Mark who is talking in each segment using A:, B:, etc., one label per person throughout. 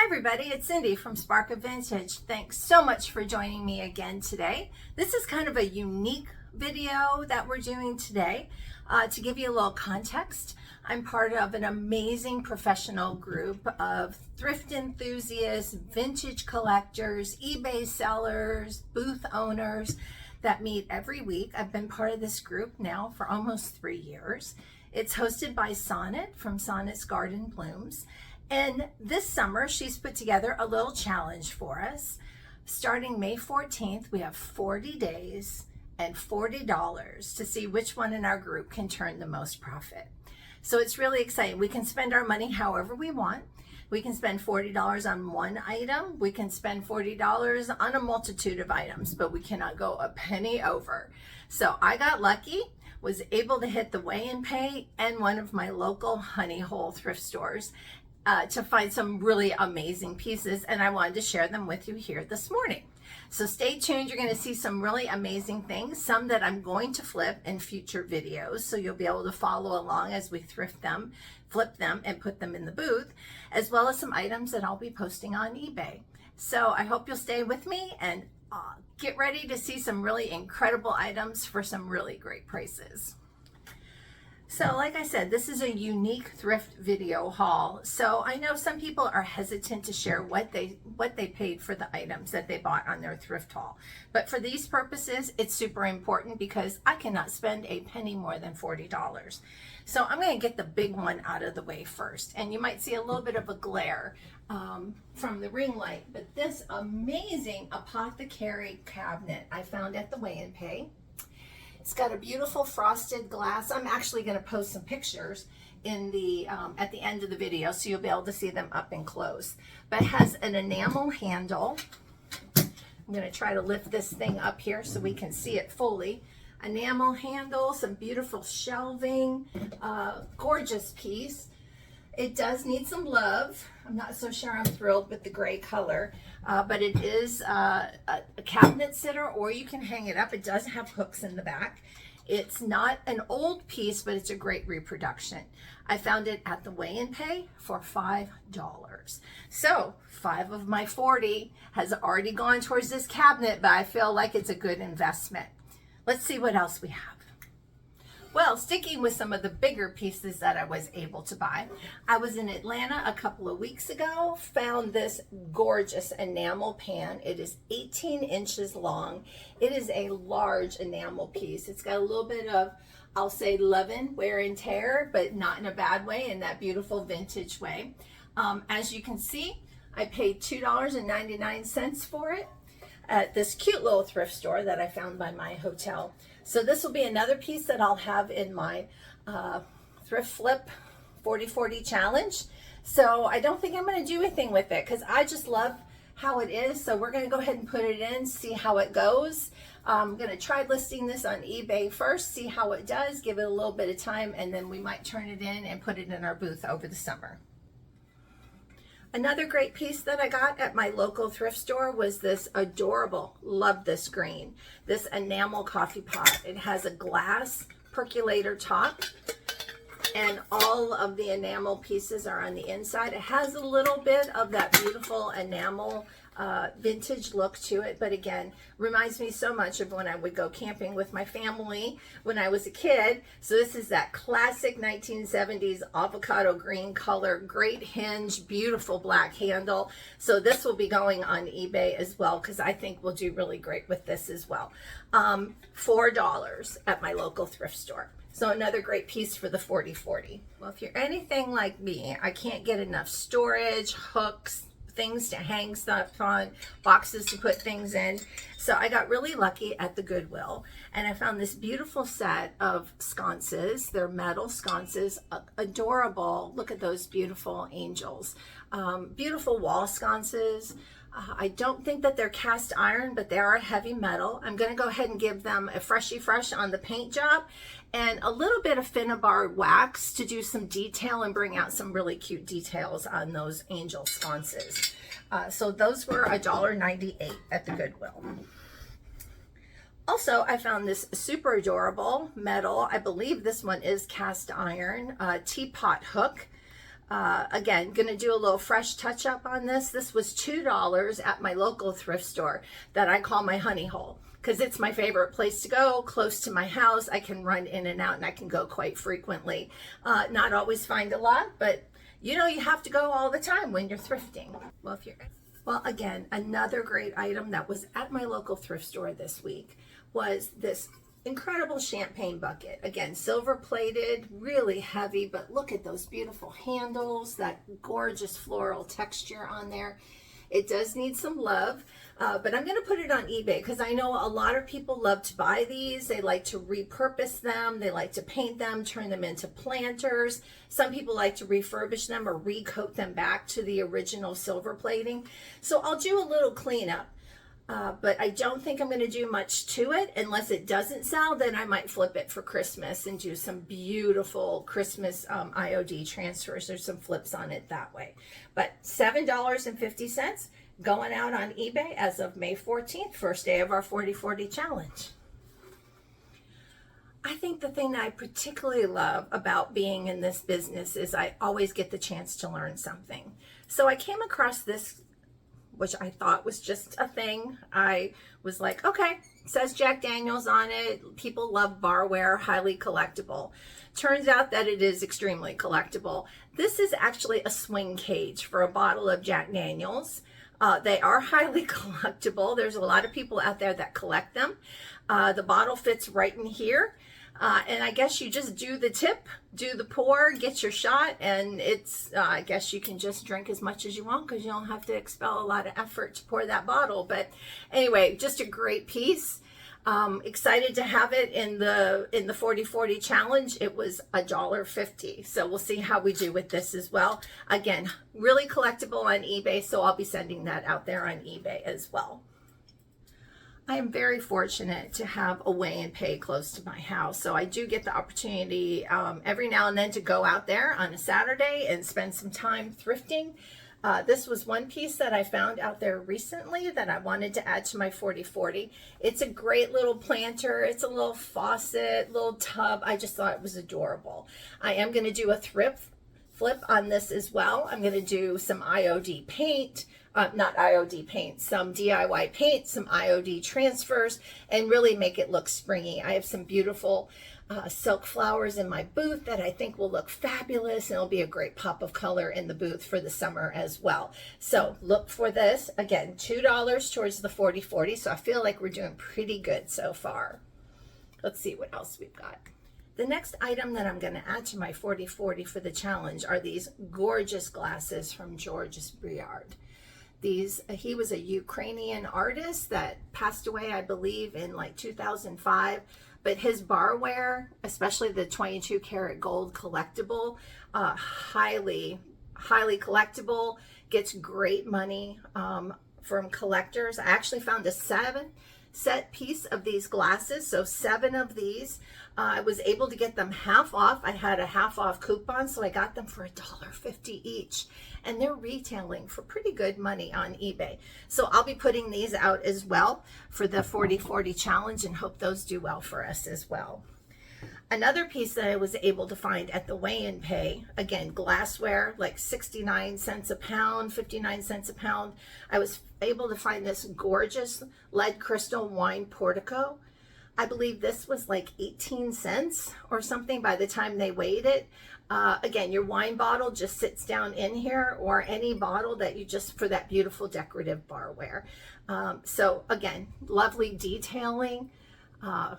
A: Hi everybody, it's Cindy from Spark of Vintage. Thanks so much for joining me again today. This is kind of a unique video that we're doing today. To give you a little context, I'm part of an amazing professional group of thrift enthusiasts, vintage collectors, eBay sellers, booth owners that meet every week. I've been part of this group now for almost 3 years. It's hosted by Sonnet from Sonnets Garden Blooms. And this summer, she's put together a little challenge for us. Starting May 14th, we have 40 days and $40 to see which one in our group can turn the most profit. So it's really exciting. We can spend our money however we want. We can spend $40 on one item. We can spend $40 on a multitude of items, but we cannot go a penny over. So I got lucky, was able to hit the weigh and pay and one of my local honey hole thrift stores to find some really amazing pieces, and I wanted to share them with you here this morning. So stay tuned. You're going to see some really amazing things, some that I'm going to flip in future videos, so you'll be able to follow along as we thrift them, flip them, and put them in the booth, as well as some items that I'll be posting on eBay. So I hope you'll stay with me and get ready to see some really incredible items for some really great prices. So like I said, this is a unique thrift video haul. So I know some people are hesitant to share what they paid for the items that they bought on their thrift haul. But for these purposes, it's super important because I cannot spend a penny more than $40. So I'm going to get the big one out of the way first. And you might see a little bit of a glare from the ring light. But this amazing Apothecary Cabinet I found at the weigh and pay. It's got a beautiful frosted glass. I'm actually going to post some pictures in the at the end of the video, so you'll be able to see them up and close. But it has an enamel handle. I'm going to try to lift this thing up here so we can see it fully. Enamel handle, some beautiful shelving, gorgeous piece. It does need some love. I'm not so sure I'm thrilled with the gray color, but it is a cabinet sitter, or you can hang it up. It does have hooks in the back. It's not an old piece, but it's a great reproduction. I found it at the weigh and pay for $5. So 5 of my 40 has already gone towards this cabinet, but I feel like it's a good investment. Let's see what else we have. Well, sticking with some of the bigger pieces that I was able to buy, I was in Atlanta a couple of weeks ago, found this gorgeous enamel pan. It is 18 inches long. It is a large enamel piece. It's got a little bit of, I'll say, leaven, wear and tear, but not in a bad way, in that beautiful vintage way. As you can see, I paid $2.99 for it at this cute little thrift store that I found by my hotel. So this will be another piece that I'll have in my thrift flip 40-40 challenge. So I don't think I'm going to do anything with it because I just love how it is. So we're going to go ahead and put it in, see how it goes. I'm going to try listing this on eBay first, see how it does, give it a little bit of time, and then we might turn it in and put it in our booth over the summer. Another great piece that I got at my local thrift store was this adorable, love this green, this Enamel Coffee Pot. It has a glass percolator top, and all of the enamel pieces are on the inside. It has a little bit of that beautiful enamel vintage look to it, but again, reminds me so much of when I would go camping with my family when I was a kid. So this is that classic 1970s avocado green color, great hinge, beautiful black handle. So this will be going on eBay as well because I think we'll do really great with this as well. $4 at my local thrift store. So another great piece for the 40-40. Well, if you're anything like me, I can't get enough storage, hooks, things to hang stuff on, boxes to put things in. So I got really lucky at the Goodwill, and I found this beautiful set of sconces. They're metal sconces, adorable. Look at those beautiful angels. Beautiful wall sconces. I don't think that they're cast iron, but they are heavy metal. I'm going to go ahead and give them a freshy fresh on the paint job and a little bit of Finnabar wax to do some detail and bring out some really cute details on those angel sconces. So those were $1.98 at the Goodwill. Also, I found this super adorable metal, I believe this one is cast iron, teapot hook. Again, gonna do a little fresh touch up on this. This was $2 at my local thrift store that I call my honey hole, because it's my favorite place to go, close to my house. I can run in and out, and I can go quite frequently. Not always find a lot, but you know, you have to go all the time when you're thrifting. Well, again, another great item that was at my local thrift store this week was this incredible champagne bucket. Again, silver plated, really heavy, but look at those beautiful handles, that gorgeous floral texture on there. It does need some love, but I'm going to put it on eBay because I know a lot of people love to buy these. They like to repurpose them. They like to paint them, turn them into planters. Some people like to refurbish them or recoat them back to the original silver plating. So I'll do a little cleanup. But I don't think I'm going to do much to it unless it doesn't sell. Then I might flip it for Christmas and do some beautiful Christmas IOD transfers. There's some flips on it that way. But $7.50 going out on eBay as of May 14th, first day of our 40/40 challenge. I think the thing that I particularly love about being in this business is I always get the chance to learn something. So I came across this, which I thought was just a thing. I was like, okay, it says Jack Daniel's on it. People love barware, highly collectible. Turns out that it is extremely collectible. This is actually a swing cage for a bottle of Jack Daniel's. They are highly collectible. There's a lot of people out there that collect them. The bottle fits right in here. And I guess you just do the tip, do the pour, get your shot, and it's, I guess you can just drink as much as you want because you don't have to expel a lot of effort to pour that bottle. But anyway, just a great piece. Excited to have it in the 40/40 challenge. It was $1.50. So we'll see how we do with this as well. Again, really collectible on eBay, so I'll be sending that out there on eBay as well. I am very fortunate to have a weigh and pay close to my house. So I do get the opportunity every now and then to go out there on a Saturday and spend some time thrifting. This was one piece that I found out there recently that I wanted to add to my 40/40. It's a great little planter. It's a little faucet, little tub. I just thought it was adorable. I am going to do a thrift flip on this as well. I'm going to do some IOD paint. Not IOD paint, some DIY paint, some IOD transfers, and really make it look springy. I have some beautiful silk flowers in my booth that I think will look fabulous, and it'll be a great pop of color in the booth for the summer as well. So look for this. Again, $2 towards the 40/40, so I feel like we're doing pretty good so far. Let's see what else we've got. The next item that I'm going to add to my 40/40 for the challenge are these gorgeous glasses from Georges Briard. He was a Ukrainian artist that passed away, I believe, in like 2005. But his barware, especially the 22 karat gold collectible, highly collectible, gets great money from collectors. I actually found a 7-set piece of these glasses, so 7 of these. I was able to get them half off. I had a half off coupon, so I got them for $1.50 each, and they're retailing for pretty good money on eBay. So I'll be putting these out as well for the 40/40 challenge and hope those do well for us as well. Another piece that I was able to find at the weigh and pay, again, glassware, like 69 cents a pound, 59 cents a pound. I was able to find this gorgeous lead crystal wine portico. I believe this was like 18 cents or something by the time they weighed it. Again, your wine bottle just sits down in here, or any bottle that you just, for that beautiful decorative barware. So again, lovely detailing. A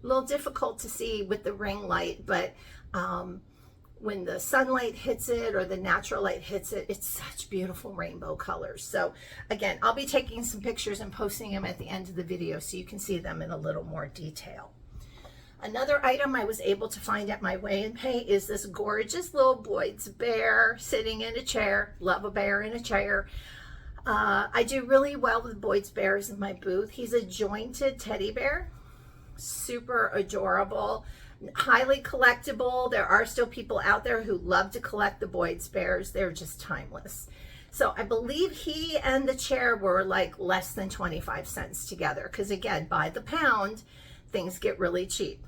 A: little difficult to see with the ring light, but when the sunlight hits it or the natural light hits it, it's such beautiful rainbow colors. So again, I'll be taking some pictures and posting them at the end of the video so you can see them in a little more detail. Another item I was able to find at my weigh and pay is this gorgeous little Boyd's bear sitting in a chair. Love a bear in a chair. I do really well with Boyd's bears in my booth. He's a jointed teddy bear. Super adorable, highly collectible. There are still people out there who love to collect the Boyd's bears. They're just timeless. So I believe he and the chair were like less than 25 cents together, because again, by the pound, things get really cheap.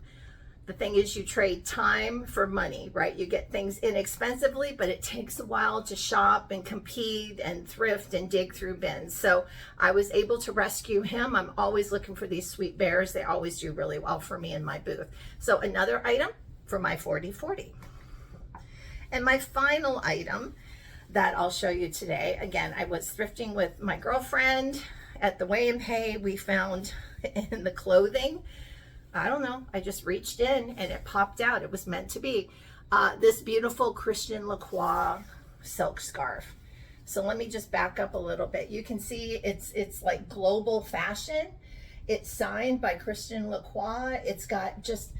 A: The thing is, you trade time for money, right? You get things inexpensively, but it takes a while to shop and compete and thrift and dig through bins. So I was able to rescue him. I'm always looking for these sweet bears. They always do really well for me in my booth. So another item for my 40/40. And my final item that I'll show you today, again, I was thrifting with my girlfriend at the Weigh and Pay. We found in the clothing, I don't know, I just reached in and it popped out. It was meant to be. This beautiful Christian Lacroix silk scarf. So let me just back up a little bit. You can see it's like global fashion. It's signed by Christian Lacroix. It's got just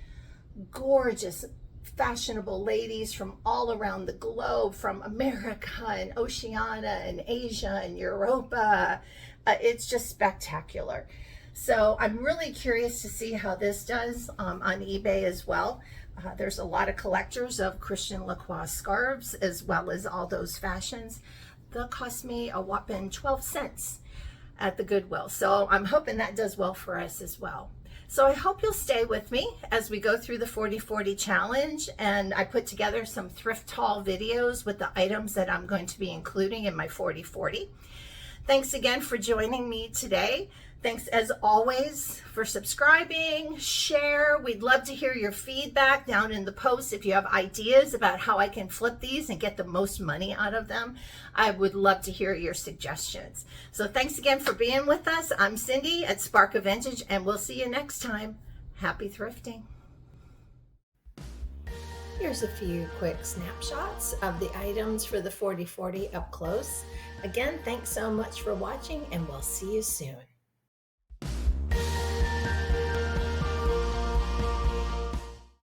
A: gorgeous, fashionable ladies from all around the globe, from America and Oceania and Asia and Europa. It's just spectacular. So I'm really curious to see how this does on eBay as well. There's a lot of collectors of Christian Lacroix scarves as well as all those fashions. They'll cost me a whopping 12 cents at the Goodwill. So I'm hoping that does well for us as well. So I hope you'll stay with me as we go through the 40/40 challenge, and I put together some thrift haul videos with the items that I'm going to be including in my 40/40. Thanks again for joining me today. Thanks as always for subscribing, share. We'd love to hear your feedback down in the posts. If you have ideas about how I can flip these and get the most money out of them, I would love to hear your suggestions. So thanks again for being with us. I'm Cindy at Spark of Vintage, and we'll see you next time. Happy thrifting. Here's a few quick snapshots of the items for the 40/40 up close. Again, thanks so much for watching, and we'll see you soon.